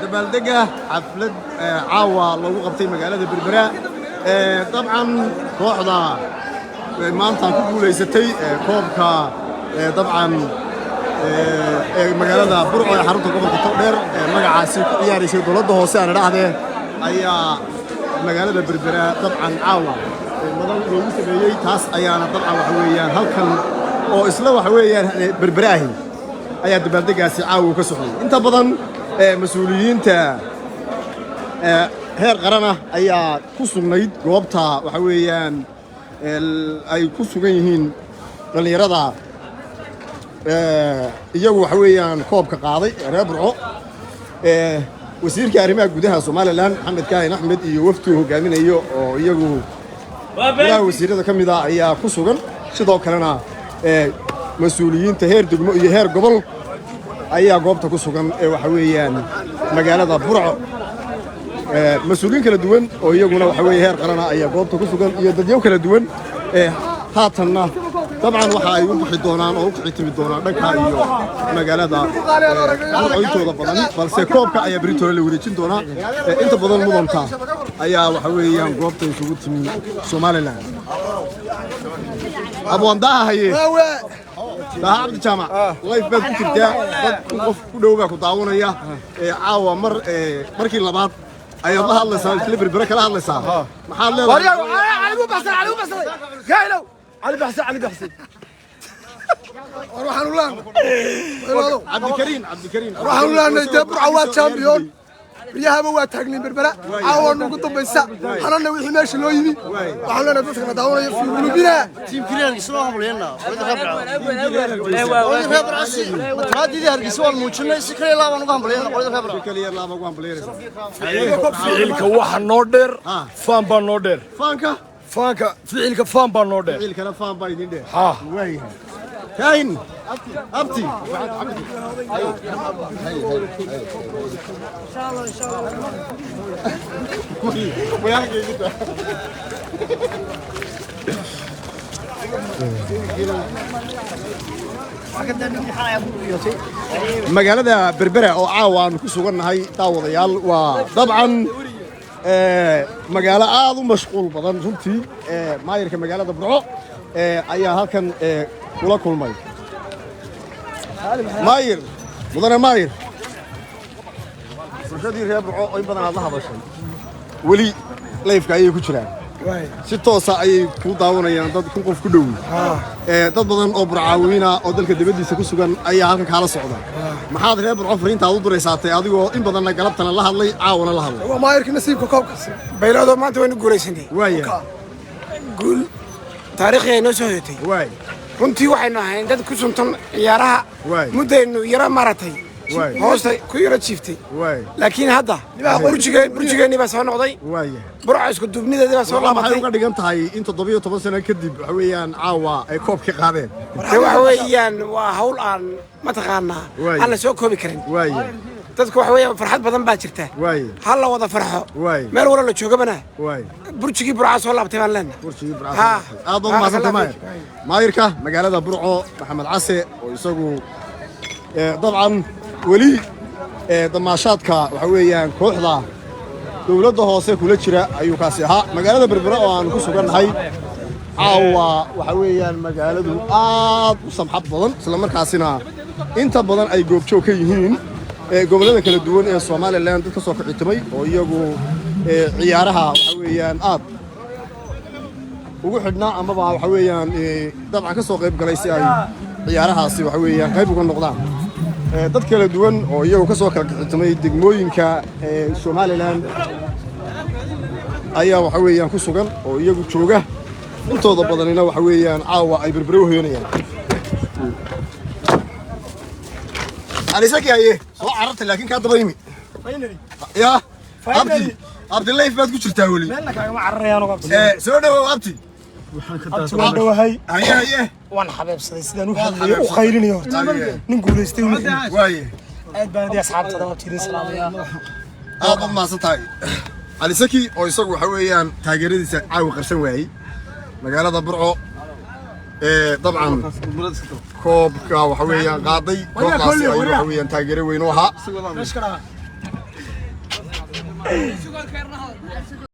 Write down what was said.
دبالدقة حفلة عاوة لو قبتي مقالة بربراء طبعا روحضة ما أنت كقول يستي كوبكا طبعا مقالة برقة حرمت قبل كتير مقع عسير يعني شيء دولده هو سعر راحة أي مقالة بربراء طبعا عاوة مدام لو سبيعي تاس أيانا طبعا وحويان هل كان أو إسلام وحويان بربراهي أي دبالدقة عاوة كسحي أنت بدن مسؤوليinta heer qarana ayaa ku sugnayd goobta waxa weeyaan ay ku sugan yihiin dhalinyarada iyagu waxa weeyaan koobka qaaday reer Burco wasiirka arrimaha gudaha Soomaaliland Maxamed Kaahin Axmed iyo wafdi hogaaminayo oo iyagu wasiirada kamid ah ayaa ku sugan sidoo kalena mas'uuliyiinta heer degmo iyo heer gobol ayaa goobta ku sugan waxa weeyaan magaalada Burco mas'uuliin kala duwan oo iyaguna waxa weey heer qarana ayaa goobta ku sugan iyo dadyo kala duwan haatanna dabcan waxa ay u bixi doonaan oo u xitimi doonaan dhanka iyo magaalada aytooda badan balse koobka ayaa Britoole la wareejin doona inta badan mudanta ayaa waxa weeyaan goobta isugu timi Soomaaliland abwandaha haye عبد الجامع الله يبارك فيك يا قف كدوبا كداونيا عاوه markii labaad ay Allah la saaray clipper baraka la hadlaysaa maxaa leedahay علي بحسن قايلو علي بحسن روح الله عبد الكريم روح الله ندبر عواد شامبيون ريها ما تاغلين بربره عاون ugu dambaysa xalana wixii meesha loo yimi waxa la dadka daawanaya fi gulubina team kireen isla hamleena qolada febrasi matradii hargeysa wal muujinay si kale laaban ugu hamleena qolada febrasi kale laaban ugu hamleena ficilka waxa noo dheer faan baa noo dheer faanka ficilka faan baa noo dheer ficilkana faan baa idin dheer ha way كاين أبتي إن شاء الله مقالة بربرة أو عاوان كسوغن هاي داوضيال وطبعا مقالة آذو مشغول بدن جلتي ما يركب مقالة برعو أيها هالكن ولا كل ماير مدن ماير فرشدي رياب رعو أي بدن الله هذا شيء ولي ليف كأيه كشران ستة ساعة كوداونا يعني ضد كم قف كدوم ضد بدن أبرعوينا أو ذلك دبدي سكسوغان أي هالك حالة صعبة ما حد رياب رعو فرين تعود بريساتي هذا هو إن بدن قلبتنا الله الله عاون الله الله وماير كنسيب كوكس بيرادو ما أنت وين قريسني قول تاريخي نسويتي runtii waxaynu ahayn dad ku suntan ciyaaraha mudaynu yara maratay hoosta ku yara jiiftay laakiin hadda burjigeeni baa soo noqday burca isku dubnideeda baa soo laabatay waxay uga dhigan tahay in 17 sano kadib waxa weeyaan caawa ay koobka qaadeen waxa weeyaan waa hawl aan ma taqaanaa aan la soo koobi karin dadku waxa weeyaan farxad badan baa jirta hal la wada farxo meel wala la joogabana burjigii burca soo laabtay baan leenahay burjigii burca aad u maasantay maayirka magaalada Burco Maxamed Case oo isagu dabcan wali damaashaadka waxa weeyaan kooxda dawladda hoose kula jira ayuu kaasi ahaa magaalada Berbera oo aan ku sugannahay caawa waxa weeyaan magaaladu aad u samxad badan isla markaasina inta badan ay goobjoog ka yihiin gobolada kala duwan ee Soomaaliland dad ka soo kicitimay oo iyagu ciyaaraha waxa weeyaan aad ugu xidhnaa ama waxa weeyaan dabcan ka soo qayb galay si ay ciyaarahaasi waxa weeyaan qayb uga noqdaan dad kala duwan oo iyagu ka soo kala kicitimay degmooyinka Soomaaliland ayaa waxa weeyaan ku sugan oo iyagu jooga intooda badanina waxa weeyaan caawa ay Berbera u heynayaan علي سكي هاي سو عرفت لكن كان ضبيمي يا عبدي عبد الله فات كل شرطة ولي مالك يا جماعة الريان وقبتي سودا وقبتي وحنا وهاي هيا وانا حبيب صديق وخيرني نقول يستوي واي aad baan idin asxaabtada oo tiidin salaamaya aad ma maasatahay Ali Saki oo isagu waxa weeyaan taageeradiisa caawi qarsan waayay magaalada Burco dabcan koobka waxa weeyaan qaaday koobkaasi ay waxa weeyaan taageero weyn u ahaa